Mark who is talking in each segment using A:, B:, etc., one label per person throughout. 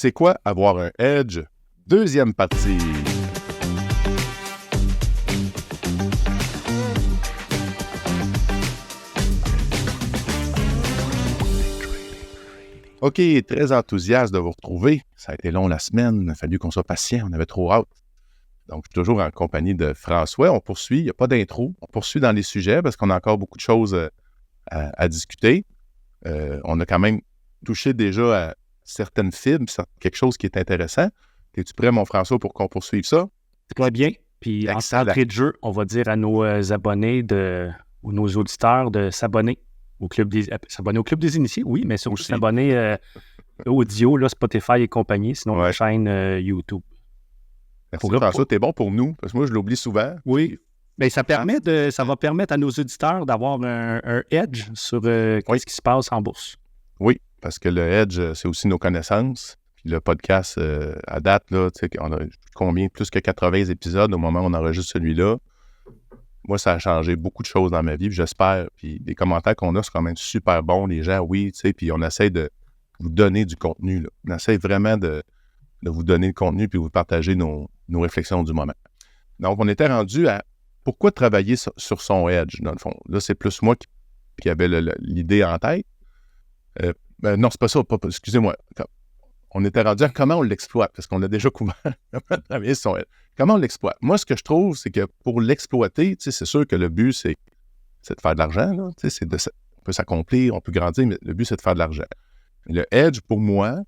A: C'est quoi avoir un edge? Deuxième partie. OK, très enthousiaste de vous retrouver. Ça a été long la semaine, il a fallu qu'on soit patient, on avait trop hâte. Donc, je suis toujours en compagnie de François. On poursuit, il n'y a pas d'intro. On poursuit dans les sujets parce qu'on a encore beaucoup de choses à discuter. On a quand même touché déjà à certaines fibres, quelque chose qui est intéressant. Es-tu prêt, mon François, pour qu'on poursuive ça?
B: Très bien. Puis, en entrée de jeu, on va dire à nos abonnés ou nos auditeurs de s'abonner au Club des Initiés, oui, mais surtout s'abonner audio, là, Spotify et compagnie, sinon la chaîne YouTube.
A: Merci, François, t'es bon pour nous, parce que moi, je l'oublie souvent.
B: Oui. Bien, ça va permettre à nos auditeurs d'avoir un edge sur ce qui se passe en bourse.
A: Oui, parce que le edge, c'est aussi nos connaissances. Puis le podcast, à date, là, on a plus que 80 épisodes au moment où on enregistre celui-là. Moi, ça a changé beaucoup de choses dans ma vie, puis j'espère. Puis les commentaires qu'on a sont quand même super bons. Les gens, oui, tu sais, puis on essaie de vous donner du contenu, là. On essaie vraiment de vous donner le contenu puis vous partager nos réflexions du moment. Donc, on était rendu à pourquoi travailler sur son edge, dans le fond. Là, c'est plus moi qui avait l'idée en tête. Non, c'est pas ça. Excusez-moi. On était rendu à comment on l'exploite, parce qu'on a déjà couvert comment travailler sur son edge. Comment on l'exploite? Moi, ce que je trouve, c'est que pour l'exploiter, c'est sûr que le but, c'est de faire de l'argent. Là, on peut s'accomplir, on peut grandir, mais le but, c'est de faire de l'argent. Le edge, pour moi,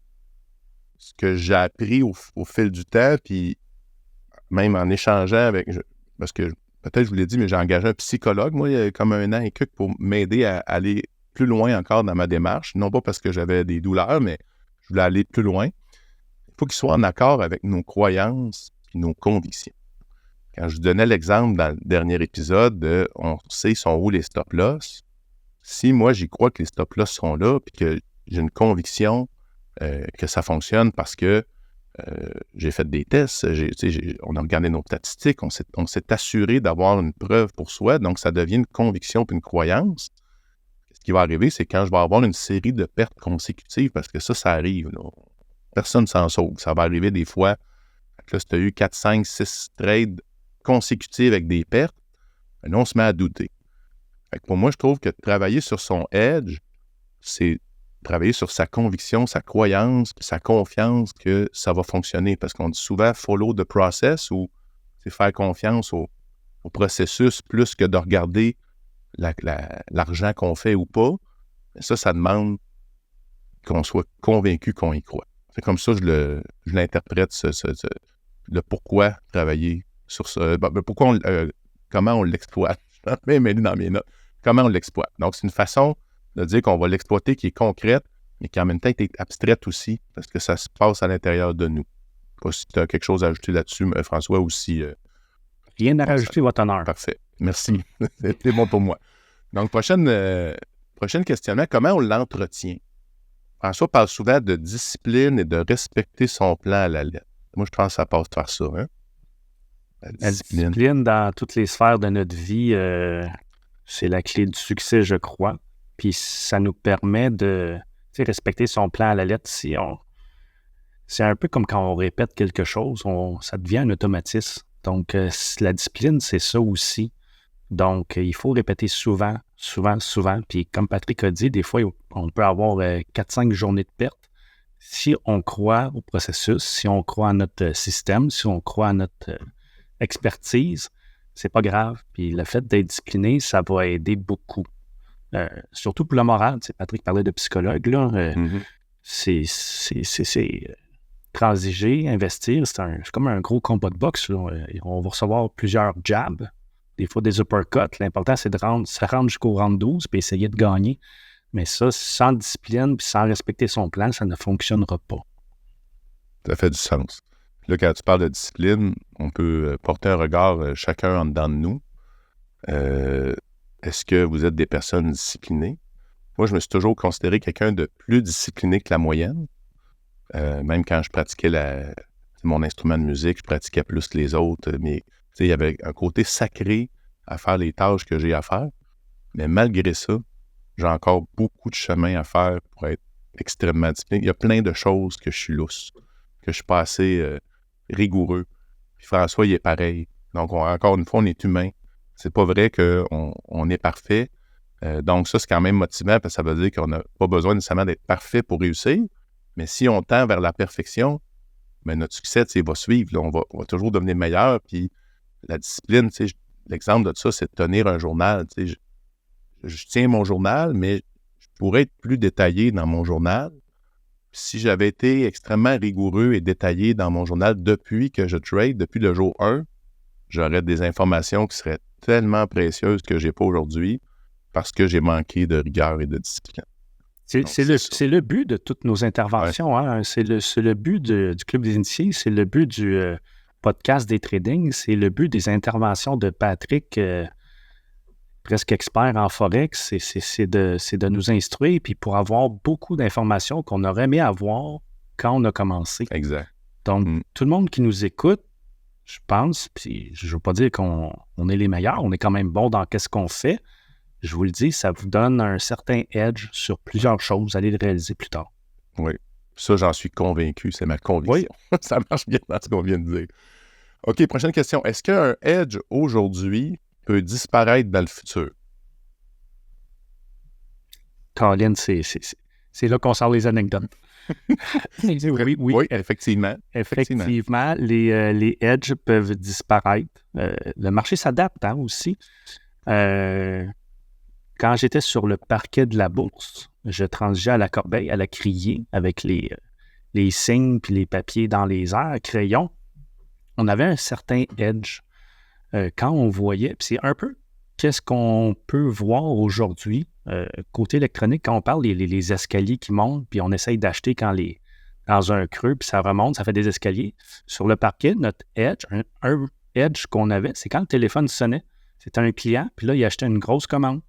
A: ce que j'ai appris au fil du temps, puis même en échangeant parce que peut-être je vous l'ai dit, mais j'ai engagé un psychologue, moi, il y a comme 1 an et quelques pour m'aider à aller plus loin encore dans ma démarche. Non pas parce que j'avais des douleurs, mais je voulais aller plus loin. Il faut qu'il soit en accord avec nos croyances et nos convictions. Quand je vous donnais l'exemple dans le dernier épisode on sait sont où les stop-loss. Si moi, j'y crois que les stop-loss sont là, puis que j'ai une conviction que ça fonctionne parce que j'ai fait des tests, on a regardé nos statistiques, on s'est assuré d'avoir une preuve pour soi, donc ça devient une conviction puis une croyance. Ce qui va arriver, c'est quand je vais avoir une série de pertes consécutives, parce que ça arrive, là. Personne ne s'en sauve. Ça va arriver des fois. Là, si tu as eu 4, 5, 6 trades consécutifs avec des pertes, là, on se met à douter. Fait que pour moi, je trouve que travailler sur son edge, c'est travailler sur sa conviction, sa croyance, sa confiance que ça va fonctionner. Parce qu'on dit souvent « follow the process » ou c'est faire confiance au processus plus que de regarder l'argent qu'on fait ou pas. Mais ça demande qu'on soit convaincu qu'on y croit. C'est comme ça que je l'interprète, le pourquoi travailler sur ça. Comment on l'exploite. Je vais même aller dans mes notes. Comment on l'exploite. Donc, c'est une façon de dire qu'on va l'exploiter qui est concrète, mais qui en même temps est abstraite aussi, parce que ça se passe à l'intérieur de nous. Je ne sais pas si tu as quelque chose à ajouter là-dessus, François, aussi.
B: Rien à rajouter, votre honneur.
A: Parfait. Merci. C'est bon pour moi. Donc, prochaine questionnement, comment on l'entretient? François parle souvent de discipline et de respecter son plan à la lettre. Moi, je pense que ça passe par ça. Hein?
B: La discipline dans toutes les sphères de notre vie, c'est la clé du succès, je crois. Puis ça nous permet de respecter son plan à la lettre. C'est un peu comme quand on répète quelque chose, ça devient un automatisme. Donc, la discipline, c'est ça aussi. Donc, il faut répéter souvent. Puis comme Patrick a dit, des fois, on peut avoir 4-5 journées de perte. Si on croit au processus, si on croit à notre système, si on croit à notre expertise, c'est pas grave. Puis le fait d'être discipliné, ça va aider beaucoup. Surtout pour le moral. Patrick parlait de psychologue, là. C'est transiger, investir, c'est comme un gros combat de boxe, là. On va recevoir plusieurs jabs, des fois des uppercuts. L'important, c'est de se rendre jusqu'au round 12 puis essayer de gagner. Mais ça, sans discipline puis sans respecter son plan, ça ne fonctionnera pas.
A: Ça fait du sens. Là, quand tu parles de discipline, on peut porter un regard chacun en dedans de nous. Est-ce que vous êtes des personnes disciplinées? Moi, je me suis toujours considéré quelqu'un de plus discipliné que la moyenne. Même quand je pratiquais mon instrument de musique, je pratiquais plus que les autres. Mais il y avait un côté sacré à faire les tâches que j'ai à faire. Mais malgré ça, j'ai encore beaucoup de chemin à faire pour être extrêmement discipliné. Il y a plein de choses que je suis lousse, que je suis pas assez rigoureux. Puis François, il est pareil. Donc, encore une fois, on est humain. C'est pas vrai qu'on est parfait. Donc, ça, c'est quand même motivant parce que ça veut dire qu'on n'a pas besoin nécessairement d'être parfait pour réussir. Mais si on tend vers la perfection, bien, notre succès, va suivre. Là. On va toujours devenir meilleur. Puis la discipline, l'exemple de ça, c'est de tenir un journal. Je tiens mon journal, mais je pourrais être plus détaillé dans mon journal. Si j'avais été extrêmement rigoureux et détaillé dans mon journal depuis que je trade, depuis le jour 1, j'aurais des informations qui seraient tellement précieuses que je n'ai pas aujourd'hui parce que j'ai manqué de rigueur et de discipline.
B: C'est le but de toutes nos interventions. Ouais. Hein? C'est le but du Club des Initiés, c'est le but du podcast des trading, c'est le but des interventions de Patrick, presque expert en Forex, c'est de nous instruire puis pour avoir beaucoup d'informations qu'on aurait aimé avoir quand on a commencé.
A: Exact.
B: Donc, tout le monde qui nous écoute, je pense, puis je ne veux pas dire qu'on est les meilleurs, on est quand même bon dans qu'est-ce qu'on fait. Je vous le dis, ça vous donne un certain edge sur plusieurs choses. Vous allez le réaliser plus tard.
A: Oui. Ça, j'en suis convaincu. C'est ma conviction. Oui. Ça marche bien dans ce qu'on vient de dire. OK, prochaine question. Est-ce qu'un edge aujourd'hui peut disparaître dans le futur?
B: Colin, c'est là qu'on sort les anecdotes.
A: Oui, effectivement.
B: Effectivement, les edges peuvent disparaître. Le marché s'adapte aussi. Quand j'étais sur le parquet de la bourse, je transigeais à la corbeille, à la criée, avec les signes puis les papiers dans les airs, crayons. On avait un certain edge quand on voyait, puis c'est un peu qu'est-ce qu'on peut voir aujourd'hui, côté électronique, quand on parle les escaliers qui montent, puis on essaye d'acheter dans un creux, puis ça remonte, ça fait des escaliers. Sur le parquet, notre edge, un edge qu'on avait, c'est quand le téléphone sonnait. C'était un client, puis là, il achetait une grosse commande.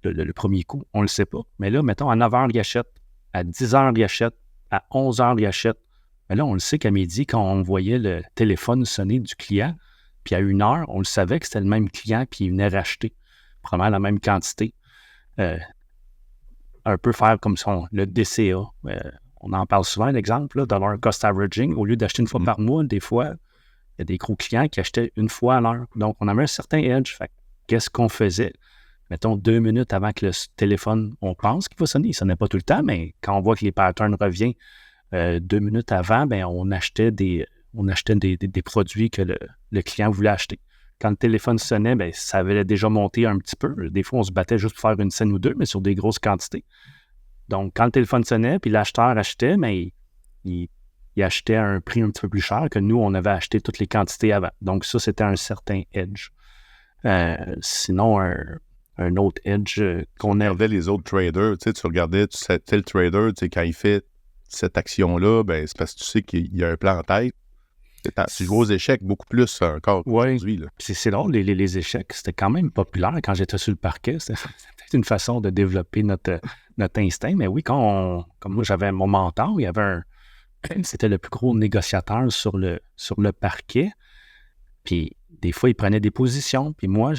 B: Le premier coup, on ne le sait pas. Mais là, mettons, à 9 h, il achète. À 10 h, il achète. À 11 h, il achète. Mais là, on le sait qu'à midi, quand on voyait le téléphone sonner du client, puis à 1 h, on le savait que c'était le même client, puis il venait racheter probablement la même quantité. Un peu faire comme le DCA. On en parle souvent, l'exemple, dollar cost averaging. Au lieu d'acheter une fois par mois, des fois, il y a des gros clients qui achetaient une fois à l'heure. Donc, on avait un certain edge. Fait qu'est-ce qu'on faisait? Mettons 2 minutes avant que le téléphone, on pense qu'il va sonner. Il ne sonnait pas tout le temps, mais quand on voit que les patterns reviennent 2 minutes avant, bien, on achetait des produits que le client voulait acheter. Quand le téléphone sonnait, bien, ça avait déjà monté un petit peu. Des fois, on se battait juste pour faire une scène ou deux, mais sur des grosses quantités. Donc, quand le téléphone sonnait, puis l'acheteur achetait, mais il achetait à un prix un petit peu plus cher que nous, on avait acheté toutes les quantités avant. Donc, ça, c'était un certain edge. Sinon, un autre edge qu'on
A: regardait les autres traders, tu regardais tel trader, quand il fait cette action-là, ben, c'est parce que tu sais qu'il y a un plan en tête. Tu joues aux échecs beaucoup plus encore qu'aujourd'hui. Là.
B: C'est drôle, les échecs, c'était quand même populaire quand j'étais sur le parquet. C'était peut-être une façon de développer notre instinct. Mais oui, comme moi, j'avais mon mentor, il y avait c'était le plus gros négociateur sur le parquet. Puis des fois, il prenait des positions. Puis moi,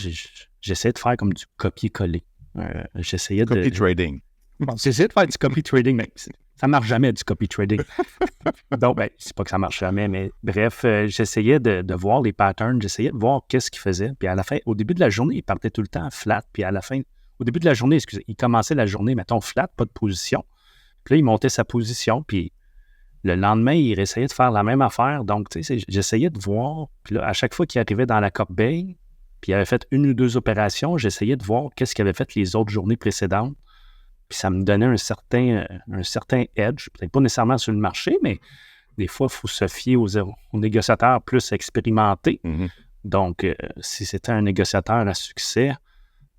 B: j'essayais de faire comme du copier-coller. J'essayais de...
A: Copy trading.
B: J'essayais de faire du copy trading, mais ça ne marche jamais, du copy trading. Donc, c'est pas que ça marche jamais, mais bref, j'essayais de voir les patterns, j'essayais de voir qu'est-ce qu'il faisait. Puis à la fin, au début de la journée, il partait tout le temps flat. Puis à la fin, au début de la journée, il commençait la journée, mettons, flat, pas de position. Puis là, il montait sa position, puis le lendemain, il essayait de faire la même affaire. Donc, tu sais, j'essayais de voir. Puis là, à chaque fois qu'il arrivait dans la corbeille, puis il avait fait 1 ou 2 opérations, j'essayais de voir qu'est-ce qu'il avait fait les autres journées précédentes. Puis ça me donnait un certain edge, peut-être pas nécessairement sur le marché, mais des fois, il faut se fier aux négociateurs plus expérimentés.
A: Mm-hmm.
B: Donc, si c'était un négociateur à succès,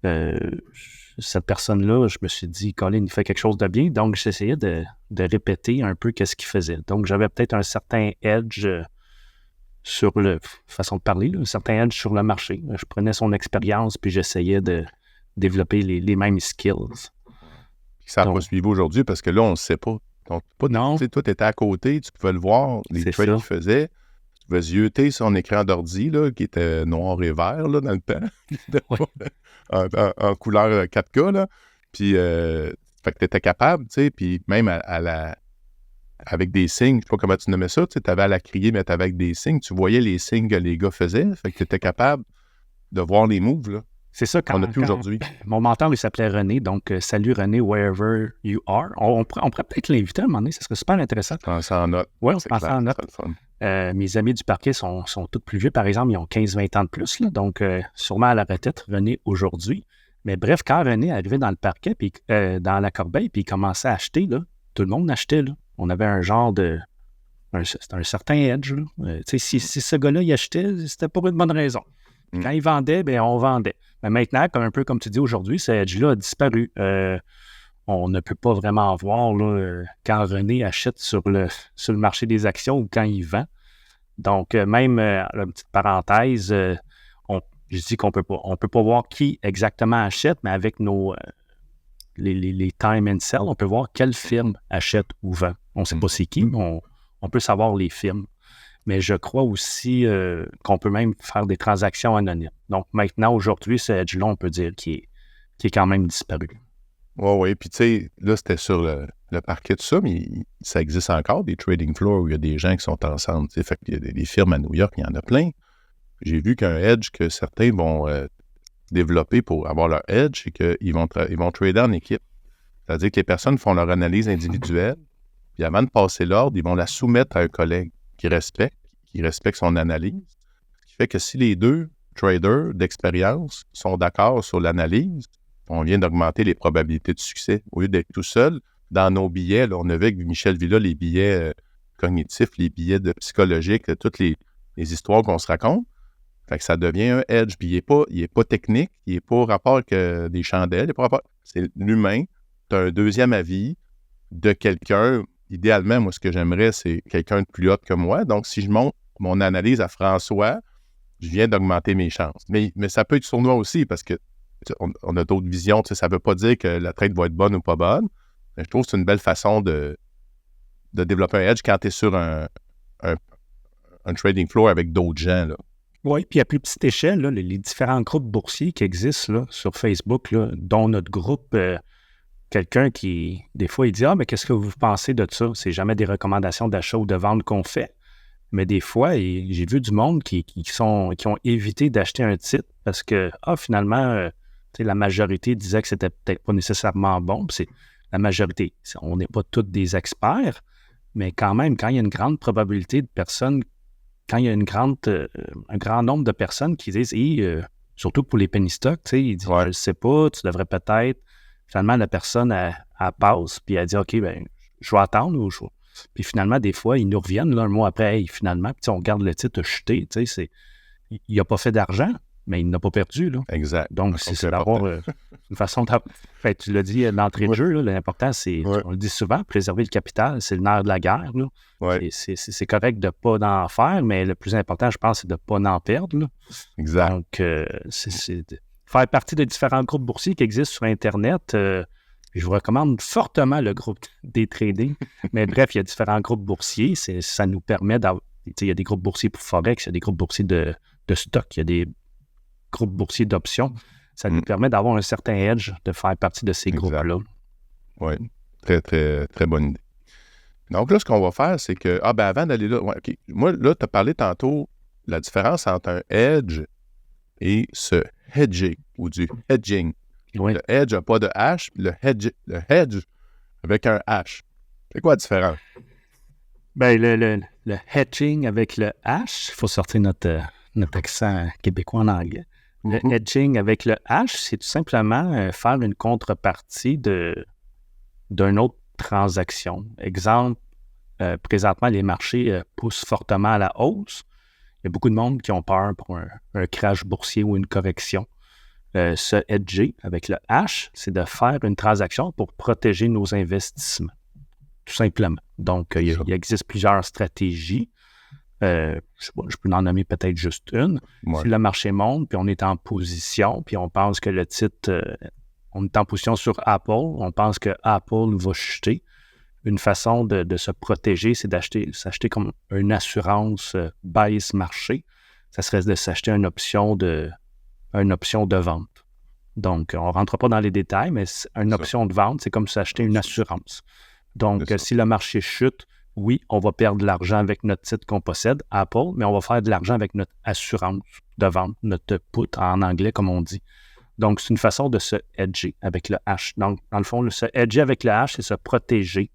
B: cette personne-là, je me suis dit, Colin, il fait quelque chose de bien. Donc, j'essayais de répéter un peu qu'est-ce qu'il faisait. Donc, j'avais peut-être un certain edge sur façon de parler, un certain edge sur le marché. Je prenais son expérience, puis j'essayais de développer les mêmes skills.
A: Ça n'a pas suivi aujourd'hui parce que là, on ne sait pas. Donc,
B: non.
A: Toi, tu étais à côté, tu pouvais le voir, les trades qu'il faisait. Tu pouvais zioter son écran d'ordi, là, qui était noir et vert là, dans le temps, en couleur 4K. Là. Puis, Fait que tu étais capable, tu sais, puis même avec des signes, je sais pas comment tu nommais ça, tu avais à la crier, mais tu avais avec des signes, tu voyais les signes que les gars faisaient, fait que tu étais capable de voir les moves, là.
B: C'est ça,
A: qu'on n'a plus aujourd'hui.
B: Mon mentor, il s'appelait René, donc salut René, wherever you are. On pourrait peut-être l'inviter à un moment donné, ça serait super intéressant.
A: Prends ça en note.
B: Oui, on prend ça en note. Mes amis du parquet sont tous plus vieux, par exemple, ils ont 15-20 ans de plus, là, donc sûrement à la retraite, René, aujourd'hui. Mais bref, quand René arrivait dans le parquet, puis dans la corbeille, puis il commençait à acheter, là, tout le monde achetait. Là. On avait un genre de... C'était un certain edge. Si ce gars-là, il achetait, c'était pas pour une bonne raison. Quand il vendait, bien, on vendait. Mais maintenant, un peu comme tu dis aujourd'hui, ce edge-là a disparu. On ne peut pas vraiment voir là, quand René achète sur le marché des actions ou quand il vend. Donc, même, une petite parenthèse, je dis qu'on peut pas voir qui exactement achète, mais avec nos les time and sell, on peut voir quelle firme achète ou vend. On ne sait pas c'est qui, mais on peut savoir les firmes. Mais je crois aussi qu'on peut même faire des transactions anonymes. Donc, maintenant, aujourd'hui, ce edge-là, on peut dire qu'il est quand même disparu.
A: Oui. Puis, tu sais, là, c'était sur le parquet, tout ça, mais ça existe encore, des trading floors où il y a des gens qui sont ensemble. Fait qu'il y a des firmes à New York, il y en a plein. J'ai vu qu'un edge que certains vont développer pour avoir leur edge, c'est qu'ils vont trader en équipe. C'est-à-dire que les personnes font leur analyse individuelle, puis avant de passer l'ordre, ils vont la soumettre à un collègue qui respecte son analyse. Ce qui fait que si les deux traders d'expérience sont d'accord sur l'analyse, on vient d'augmenter les probabilités de succès. Au lieu d'être tout seul, dans nos billets, là, on avait avec Michel Villa les billets cognitifs, les billets psychologiques, toutes les histoires qu'on se raconte. Fait que ça devient un edge. Puis il n'est pas technique, il n'est pas rapport avec des chandelles, c'est l'humain. Tu as un deuxième avis de quelqu'un. Idéalement, moi, ce que j'aimerais, c'est quelqu'un de plus haut que moi. Donc, si je monte mon analyse à François, je viens d'augmenter mes chances. Mais ça peut être sournois aussi parce que on a d'autres visions. Ça ne veut pas dire que la trade va être bonne ou pas bonne. Mais je trouve que c'est une belle façon de développer un edge quand tu es sur un trading floor avec d'autres gens, là.
B: Oui, puis à plus petite échelle, là, les différents groupes boursiers qui existent là, sur Facebook, là, dont notre groupe, quelqu'un qui, des fois, il dit « Ah, mais qu'est-ce que vous pensez de ça? » C'est jamais des recommandations d'achat ou de vente qu'on fait. Mais des fois, j'ai vu du monde qui ont évité d'acheter un titre parce que, finalement, la majorité disait que c'était peut-être pas nécessairement bon. Puis c'est la majorité. On n'est pas tous des experts, mais quand même, quand il y a une grande probabilité de personnes, quand il y a un grand nombre de personnes qui disent surtout pour les penny stocks, ils disent « Je ne sais pas, tu devrais peut-être ». Finalement, la personne, elle passe, puis elle dit « OK, ben je vais attendre ou je vais... » Puis finalement, des fois, ils nous reviennent là, un mois après, finalement, puis on regarde le titre chuter, il n'a pas fait d'argent, mais il n'a pas perdu. Là.
A: Exact.
B: Donc, c'est d'avoir une façon de... Fait, tu l'as dit d'entrée de jeu, là, l'important, c'est, on le dit souvent, préserver le capital, c'est le nerf de la guerre. Là. C'est correct de ne pas en faire, mais le plus important, je pense, c'est de ne pas en perdre. Là.
A: Exact.
B: Donc, c'est faire partie des différents groupes boursiers qui existent sur Internet. Je vous recommande fortement le groupe des trading. Mais bref, il y a différents groupes boursiers. Ça nous permet d'avoir... Il y a des groupes boursiers pour Forex, il y a des groupes boursiers de stock, il y a des groupes boursiers d'options. Ça nous permet d'avoir un certain edge de faire partie de ces groupes-là.
A: Oui, très, très, très bonne idée. Donc là, ce qu'on va faire, c'est que... avant d'aller là... Moi, là, tu as parlé tantôt la différence entre un hedge et ce hedging ou du hedging.
B: Oui.
A: Le hedge n'a pas de H, le hedge avec un H. C'est quoi la différence?
B: Ben, le hedging avec le H, il faut sortir notre accent québécois en anglais. Le hedging avec le H, c'est tout simplement faire une contrepartie d'une autre transaction. Exemple, présentement, les marchés poussent fortement à la hausse. Il y a beaucoup de monde qui ont peur pour un crash boursier ou une correction. Se hedger avec le H, c'est de faire une transaction pour protéger nos investissements, tout simplement. Donc, il existe plusieurs stratégies. Je peux en nommer peut-être juste une. Ouais. Si le marché monte, puis on est en position, puis on pense que le titre, on est en position sur Apple, on pense que Apple va chuter. Une façon de se protéger, c'est s'acheter comme une assurance baisse marché. Ça serait de s'acheter une option de vente. Donc, on ne rentre pas dans les détails, mais une option de vente, c'est comme s'acheter une assurance. Donc, si le marché chute, oui, on va perdre de l'argent avec notre titre qu'on possède, Apple, mais on va faire de l'argent avec notre assurance de vente, notre put en anglais, comme on dit. Donc, c'est une façon de se hedger avec le H. Donc, dans le fond, se hedger avec le H, c'est se protéger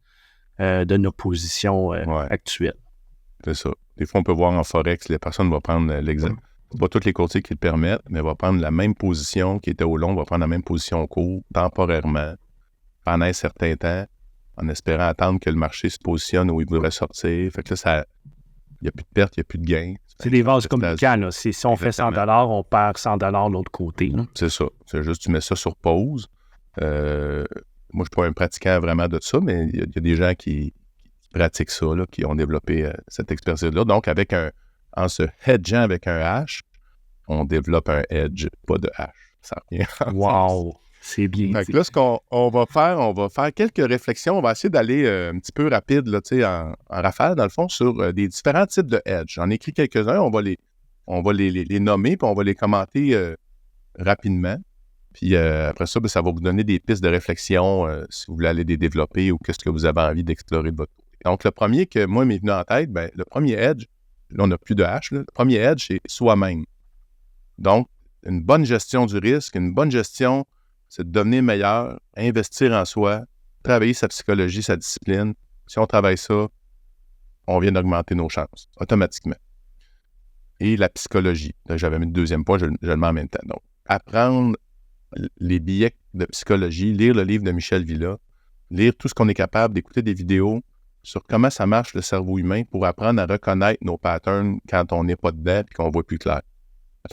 B: de nos positions actuelles.
A: C'est ça. Des fois, on peut voir en Forex, les personnes vont prendre l'exemple. C'est pas tous les courtiers qui le permettent, mais vont prendre la même position qui était au long, vont prendre la même position au court, temporairement, pendant un certain temps, en espérant attendre que le marché se positionne où il voudrait sortir. Fait que là, il n'y a plus de perte, il n'y a plus de gain.
B: C'est des vases communicants, là. Si on fait 100 $, on perd 100 $ de l'autre côté. Là.
A: C'est ça. C'est juste, tu mets ça sur pause. Moi, je ne suis pas un pratiquant vraiment de ça, mais il y a des gens qui pratiquent ça, là, qui ont développé cette expertise-là. Donc, en se hedgeant avec un H, on développe un hedge, pas de H. Ça revient
B: wow! C'est bien
A: dit. Là, ce qu'on va faire quelques réflexions. On va essayer d'aller un petit peu rapide, là, en rafale, dans le fond, sur des différents types de hedge. J'en ai écrit quelques-uns. On va les nommer, puis on va les commenter rapidement. Puis après ça, ça va vous donner des pistes de réflexion si vous voulez aller les développer ou qu'est-ce que vous avez envie d'explorer de votre côté. Donc, le premier que moi m'est venu en tête, le premier edge, là, on n'a plus de H, là, le premier edge, c'est soi-même. Donc, une bonne gestion du risque, une bonne gestion, c'est de devenir meilleur, investir en soi, travailler sa psychologie, sa discipline. Si on travaille ça, on vient d'augmenter nos chances, automatiquement. Et la psychologie. Là, j'avais mis le deuxième point, je le mets en même temps. Donc, apprendre les billets de psychologie, lire le livre de Michel Villa, lire tout ce qu'on est capable, d'écouter des vidéos sur comment ça marche le cerveau humain pour apprendre à reconnaître nos patterns quand on n'est pas dedans et qu'on ne voit plus clair.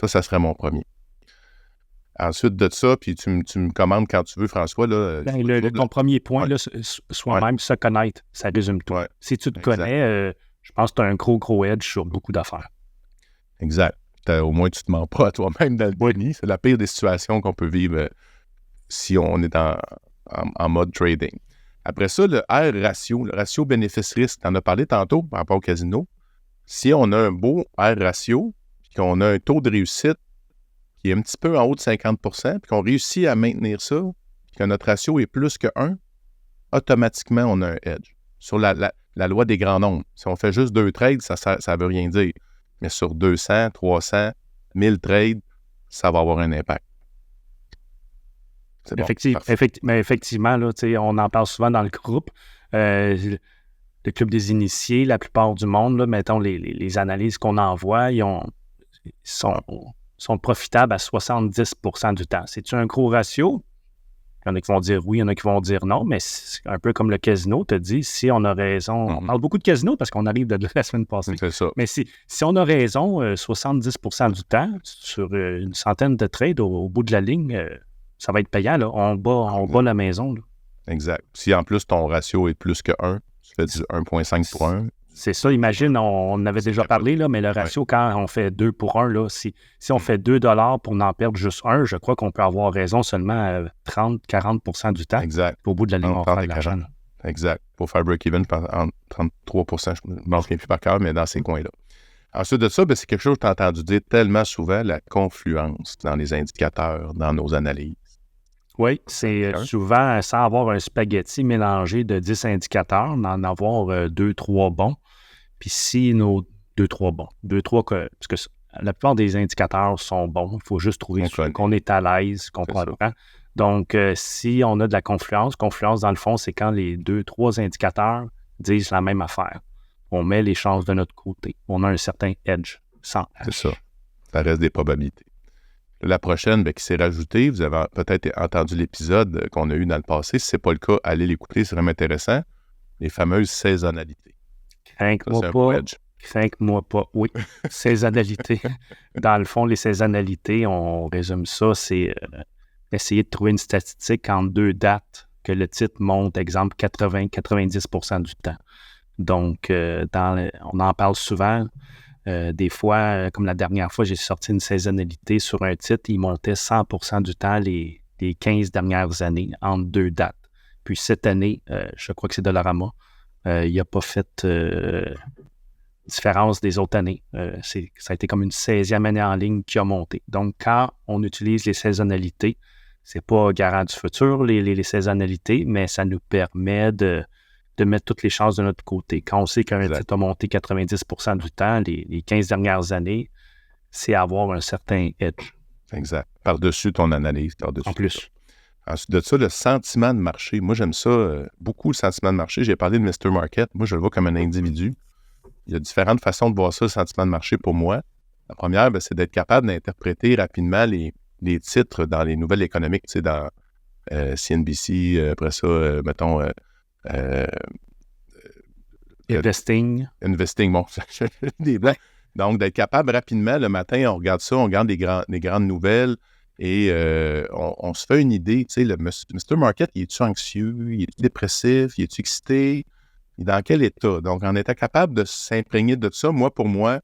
A: Ça serait mon premier. Ensuite de ça, puis tu me commandes quand tu veux, François. Là,
B: ton premier point, là, soi-même, se connaître, ça résume tout. Ouais. Si tu te connais, je pense que tu as un gros edge sur beaucoup d'affaires.
A: Exact. Au moins, tu ne te mens pas à toi-même dans le déni. C'est la pire des situations qu'on peut vivre si on est en mode trading. Après ça, le R ratio, le ratio bénéfice-risque, tu en as parlé tantôt par rapport au casino. Si on a un beau R ratio, puis qu'on a un taux de réussite qui est un petit peu en haut de 50 %, puis qu'on réussit à maintenir ça, puis que notre ratio est plus que 1, automatiquement, on a un edge. Sur la loi des grands nombres. Si on fait juste 2 trades, ça ne veut rien dire. Mais sur 200, 300, 1000 trades, ça va avoir un impact.
B: Mais effectivement, là, on en parle souvent dans le groupe. Le Club des initiés, la plupart du monde, là, mettons les analyses qu'on envoie, sont profitables à 70 % du temps. C'est-tu un gros ratio? Il y en a qui vont dire oui, il y en a qui vont dire non, mais c'est un peu comme le casino te dit, si on a raison, on parle beaucoup de casino parce qu'on arrive de la semaine passée.
A: C'est ça.
B: Mais si on a raison, 70 % du temps, sur une centaine de trades au bout de la ligne, ça va être payant, là. On bat la maison. Là.
A: Exact. Si en plus ton ratio est plus que 1, tu fais du 1,5 pour 1.
B: C'est ça, imagine, on avait déjà parlé, là, mais le ratio, quand on fait 2 pour 1, là, si on fait 2 $ pour n'en perdre juste 1, je crois qu'on peut avoir raison seulement 30-40 % du temps.
A: Exact.
B: Au bout de la ligne, on fait de l'argent.
A: Exact. Pour faire break-even, en 33 %, je ne m'en souviens plus par cœur, mais dans ces coins-là. Ensuite de ça, c'est quelque chose que tu as entendu dire tellement souvent, la confluence dans les indicateurs, dans nos analyses.
B: Oui, c'est souvent, sans avoir un spaghetti mélangé de 10 indicateurs, d'en avoir 2-3 bons. Puis si nos 2-3 bons, parce que la plupart des indicateurs sont bons, il faut juste trouver qu'on est à l'aise, qu'on comprend. Donc, si on a de la confluence dans le fond, c'est quand les 2-3 indicateurs disent la même affaire. On met les chances de notre côté. On a un certain edge, sans H.
A: C'est ça. Ça reste des probabilités. La prochaine, qui s'est rajoutée, vous avez peut-être entendu l'épisode qu'on a eu dans le passé. Si ce n'est pas le cas, allez l'écouter, c'est vraiment intéressant. Les fameuses saisonnalités.
B: Crains-moi pas. Oui, saisonnalité. Dans le fond, les saisonnalités, on résume ça, c'est essayer de trouver une statistique entre 2 dates que le titre monte, exemple, 80-90 % du temps. Donc, on en parle souvent. Des fois, comme la dernière fois, j'ai sorti une saisonnalité sur un titre, il montait 100 % du temps les 15 dernières années entre 2 dates. Puis cette année, je crois que c'est Dollarama, il n'a pas fait différence des autres années. Ça a été comme une 16e année en ligne qui a monté. Donc, quand on utilise les saisonnalités, C'est pas garant du futur, les saisonnalités, mais ça nous permet de mettre toutes les chances de notre côté. Quand on sait qu'un titre a monté 90% du temps, les 15 dernières années, c'est avoir un certain edge.
A: Exact. Par-dessus ton analyse.
B: En plus.
A: Ensuite de ça, le sentiment de marché. Moi, j'aime ça beaucoup, le sentiment de marché. J'ai parlé de Mr. Market. Moi, je le vois comme un individu. Il y a différentes façons de voir ça, le sentiment de marché pour moi. La première, c'est d'être capable d'interpréter rapidement les titres dans les nouvelles économiques, tu sais, dans CNBC, après ça, mettons...
B: Investing,
A: bon, des blancs. Donc, d'être capable rapidement, le matin, on regarde ça, on regarde les grandes nouvelles et on se fait une idée, tu sais, le Mr. Market, il est-tu anxieux, il est-tu dépressif, il est-tu excité, il est dans quel état? Donc, en étant capable de s'imprégner de ça, pour moi,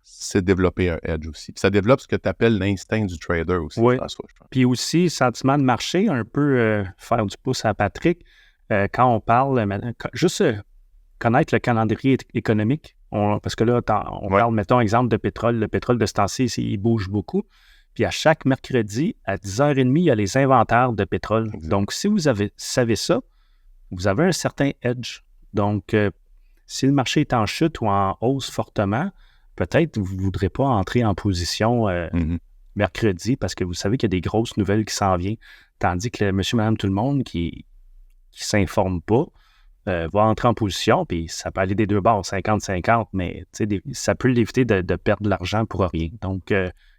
A: c'est développer un edge aussi. Puis ça développe ce que tu appelles l'instinct du trader aussi,
B: oui.
A: François.
B: Puis aussi, sentiment de marché, un peu faire du pouce à Patrick, quand on parle, juste connaître le calendrier économique, parce que là, on parle, mettons, exemple de pétrole. Le pétrole de ce temps-ci, il bouge beaucoup. Puis à chaque mercredi, à 10h30, il y a les inventaires de pétrole. Exact. Donc, si vous savez ça, vous avez un certain edge. Donc, si le marché est en chute ou en hausse fortement, peut-être vous ne voudrez pas entrer en position mercredi parce que vous savez qu'il y a des grosses nouvelles qui s'en viennent. Tandis que le monsieur, madame, tout le monde qui ne s'informe pas va entrer en position, puis ça peut aller des deux bords, 50-50, mais ça peut l'éviter de perdre de l'argent pour rien. Donc,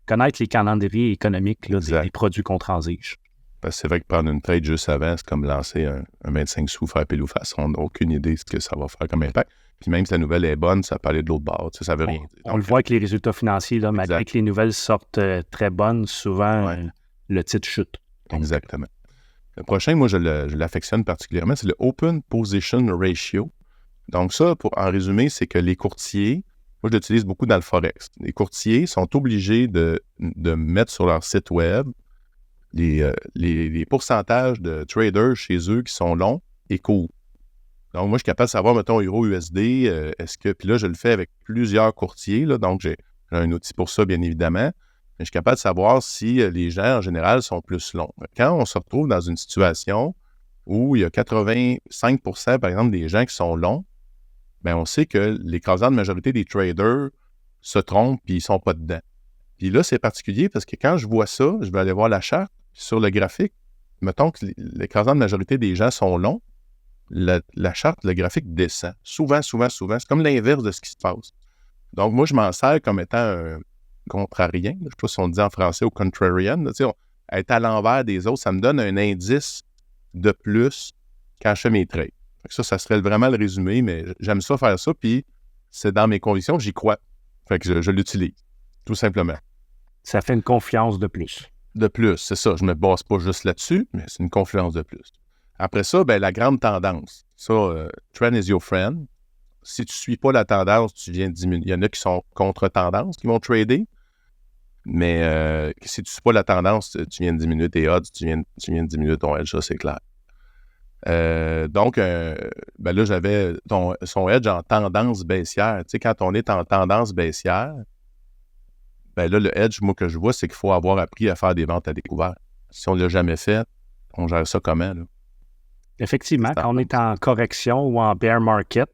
B: connaître les calendriers économiques là, des produits qu'on transige.
A: Parce que c'est vrai que prendre une trade juste avant, c'est comme lancer un 25 sous, faire pile ou face. On n'a aucune idée de ce que ça va faire comme impact. Puis même si la nouvelle est bonne, ça peut aller de l'autre bord. Ça veut rien dire.
B: On le voit avec les résultats financiers, là, malgré que les nouvelles sortent très bonnes, souvent le titre chute. Donc,
A: exactement. Le prochain, moi, je l'affectionne particulièrement, c'est le Open Position Ratio. Donc ça, en résumé, c'est que les courtiers, moi, je l'utilise beaucoup dans le Forex. Les courtiers sont obligés de mettre sur leur site web les pourcentages de traders chez eux qui sont longs et courts. Donc, moi, je suis capable de savoir, mettons, Euro-USD, puis là, je le fais avec plusieurs courtiers, là, donc j'ai un outil pour ça, bien évidemment. Mais je suis capable de savoir si les gens, en général, sont plus longs. Quand on se retrouve dans une situation où il y a 85%, par exemple, des gens qui sont longs, bien, on sait que l'écrasante majorité des traders se trompent puis ils ne sont pas dedans. Puis là, c'est particulier parce que quand je vois ça, je vais aller voir la charte sur le graphique. Mettons que l'écrasante majorité des gens sont longs, la charte, le graphique descend. Souvent. C'est comme l'inverse de ce qui se passe. Donc, moi, je m'en sers comme étant un contrarien. Je ne sais pas si on dit en français ou contrarian. Être à l'envers des autres, ça me donne un indice de plus quand je fais mes trades. Ça serait vraiment le résumé, mais j'aime ça faire ça, puis c'est dans mes convictions, j'y crois. Fait que je l'utilise, tout simplement.
B: Ça fait une confiance de plus.
A: De plus, c'est ça. Je ne me base pas juste là-dessus, mais c'est une confiance de plus. Après ça, la grande tendance. Ça, trend is your friend. Si tu ne suis pas la tendance, tu viens de diminuer. Il y en a qui sont contre-tendance, qui vont trader. Mais si tu ne suis pas la tendance, tu viens de diminuer tes odds, tu viens de diminuer ton edge, ça, c'est clair. Donc, là, j'avais son edge en tendance baissière. Tu sais, quand on est en tendance baissière, là, le edge, moi, que je vois, c'est qu'il faut avoir appris à faire des ventes à découvert. Si on ne l'a jamais fait, on gère ça comment, là?
B: Effectivement, quand on est en correction ou en bear market,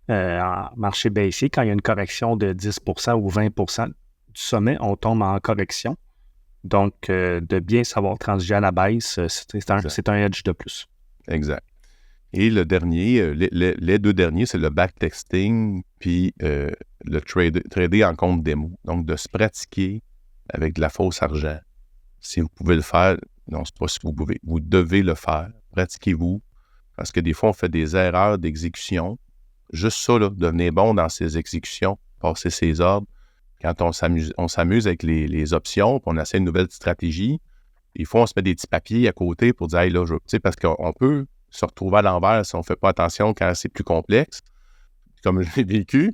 B: en marché baissier, quand il y a une correction de 10% ou 20% du sommet, on tombe en correction. Donc, de bien savoir transiger à la baisse, c'est un edge de plus.
A: Exact. Et le dernier, les deux derniers, c'est le backtesting puis le trader en compte démo. Donc, de se pratiquer avec de la fausse argent. Si vous pouvez le faire, non, c'est pas si vous pouvez, vous devez le faire. Pratiquez-vous. Parce que des fois, on fait des erreurs d'exécution. Juste ça, là, devenez bon dans ses exécutions, passer ses ordres. Quand on s'amuse avec les options, puis on essaie une nouvelle stratégie, des fois, on se met des petits papiers à côté pour dire, hey, là, parce qu'on peut se retrouver à l'envers si on ne fait pas attention quand c'est plus complexe, comme je l'ai vécu.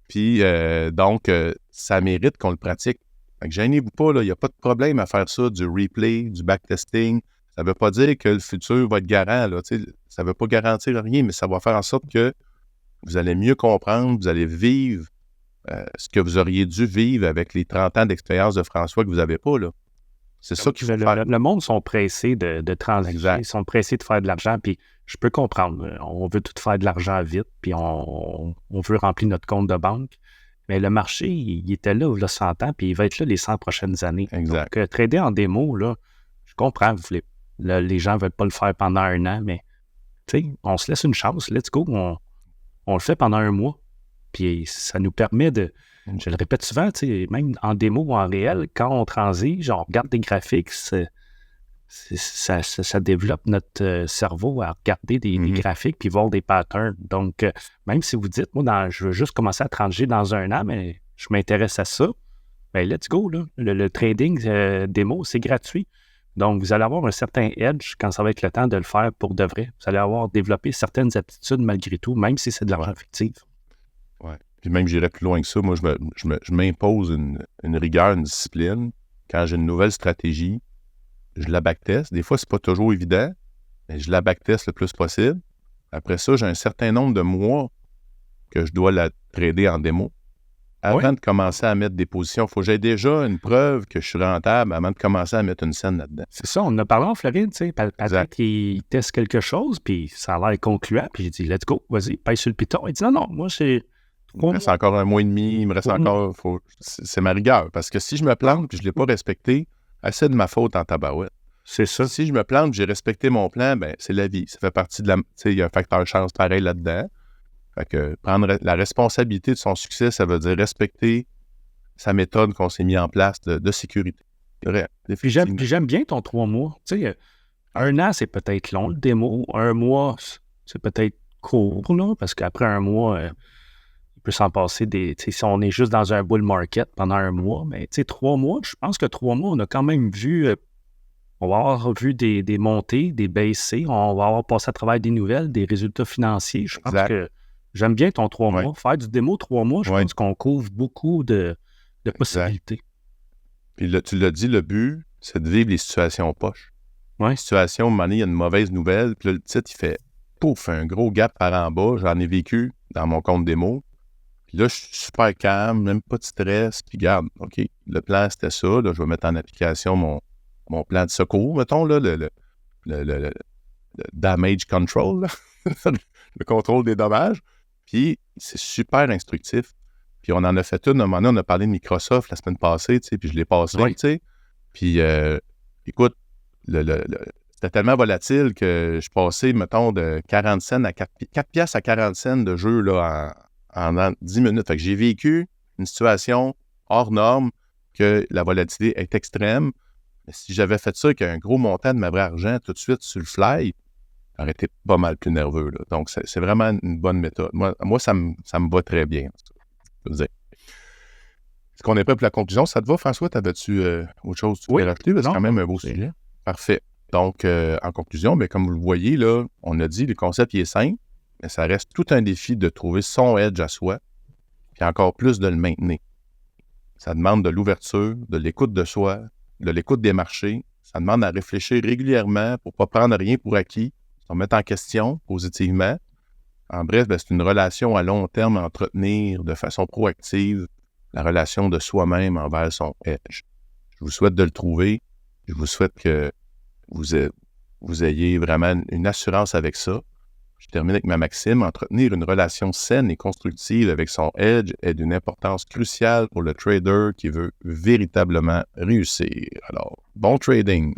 A: Puis, donc, ça mérite qu'on le pratique. Fait que gênez-vous pas, il n'y a pas de problème à faire ça, du replay, du backtesting. Ça ne veut pas dire que le futur va être garant, là, ça ne veut pas garantir rien, mais ça va faire en sorte que vous allez mieux comprendre, vous allez vivre ce que vous auriez dû vivre avec les 30 ans d'expérience de François que vous n'avez pas, là. C'est ça qu'il faut faire.
B: Le monde sont pressés de transiger, ils sont pressés de faire de l'argent, puis je peux comprendre. On veut tout faire de l'argent vite, puis on veut remplir notre compte de banque. Mais le marché, il était là, il y a 100 ans, puis il va être là les 100 prochaines années.
A: Exact.
B: Donc, trader en démo, là, je comprends, les gens ne veulent pas le faire pendant 1 an, mais on se laisse une chance, let's go, on le fait pendant 1 mois. Puis ça nous permet je le répète souvent, même en démo ou en réel, quand on transige, on regarde des graphiques, ça développe notre cerveau à regarder des graphiques puis voir des patterns. Donc, même si vous dites, moi, je veux juste commencer à transiger dans 1 an, mais je m'intéresse à ça, bien, let's go, là. Le trading démo, c'est gratuit. Donc, vous allez avoir un certain edge quand ça va être le temps de le faire pour de vrai. Vous allez avoir développé certaines aptitudes malgré tout, même si c'est de l'argent fictif.
A: Oui. Puis même, j'irais plus loin que ça. Moi, je m'impose une rigueur, une discipline. Quand j'ai une nouvelle stratégie, je la backteste. Des fois, c'est pas toujours évident, mais je la backteste le plus possible. Après ça, j'ai un certain nombre de mois que je dois la trader en démo. Avant de commencer à mettre des positions, il faut que j'aie déjà une preuve que je suis rentable avant de commencer à mettre une scène là-dedans.
B: C'est ça, on en a parlé en Floride, tu sais. Patrick, il teste quelque chose, puis ça a l'air concluant, puis j'ai dit, let's go, vas-y, paye sur le piton. Il dit, non, moi, c'est...
A: Il me reste encore 1 mois et demi, il me reste encore... C'est ma rigueur, parce que si je me plante puis je ne l'ai pas respecté, c'est de ma faute en tabarouette.
B: C'est ça.
A: Si je me plante, j'ai respecté mon plan, ben c'est la vie. Ça fait partie de la... Tu sais, il y a un facteur chance pareil là-dedans. Fait que prendre la responsabilité de son succès, ça veut dire respecter sa méthode qu'on s'est mis en place de sécurité.
B: Puis j'aime bien ton 3 mois. Tu sais, 1 an, c'est peut-être long, le démo. 1 mois, c'est peut-être court, là, parce qu'après 1 mois, il peut s'en passer des... Tu sais, si on est juste dans un bull market pendant 1 mois, mais tu sais, 3 mois, je pense que 3 mois, on a quand même vu... on va avoir vu des montées, des baissées, on va avoir passé à travers des nouvelles, des résultats financiers. Je pense que j'aime bien ton 3 mois. Faire du démo 3 mois, je pense qu'on couvre beaucoup de possibilités.
A: Puis là, tu l'as dit, le but, c'est de vivre les situations poches.
B: Ouais.
A: Situation, à un moment donné, il y a une mauvaise nouvelle, puis là, le titre, il fait pouf, un gros gap par en bas. J'en ai vécu dans mon compte démo. Puis là, je suis super calme, même pas de stress. Puis regarde, OK, le plan, c'était ça. Là, je vais mettre en application mon plan de secours, mettons, là, le damage control, là. Le contrôle des dommages. Puis c'est super instructif. Puis on en a fait une, à un moment donné, on a parlé de Microsoft la semaine passée, tu sais, puis je l'ai passé, tu sais. Puis écoute, c'était tellement volatile que je passais, mettons, de 40 cents à 4 piastres à 40 cents de jeu là, en 10 minutes. Fait que j'ai vécu une situation hors norme que la volatilité est extrême. Mais si j'avais fait ça avec un gros montant de ma vraie argent tout de suite sur le fly, j'aurais été pas mal plus nerveux, là. Donc, c'est vraiment une bonne méthode. Moi ça me va très bien. Je veux dire. Est-ce qu'on est prêt pour la conclusion? Ça te va, François? T'avais-tu autre chose que tu voulais rajouter? C'est quand même un beau sujet. Parfait. Donc, en conclusion, bien, comme vous le voyez, là, on a dit, le concept, il est simple, mais ça reste tout un défi de trouver son edge à soi, puis encore plus de le maintenir. Ça demande de l'ouverture, de l'écoute de soi, de l'écoute des marchés. Ça demande à réfléchir régulièrement pour ne pas prendre rien pour acquis, se remettre en question positivement. En bref, c'est une relation à long terme à entretenir de façon proactive, la relation de soi-même envers son edge. Je vous souhaite de le trouver. Je vous souhaite que vous ayez vraiment une assurance avec ça. Je termine avec ma maxime. Entretenir une relation saine et constructive avec son edge est d'une importance cruciale pour le trader qui veut véritablement réussir. Alors, bon trading!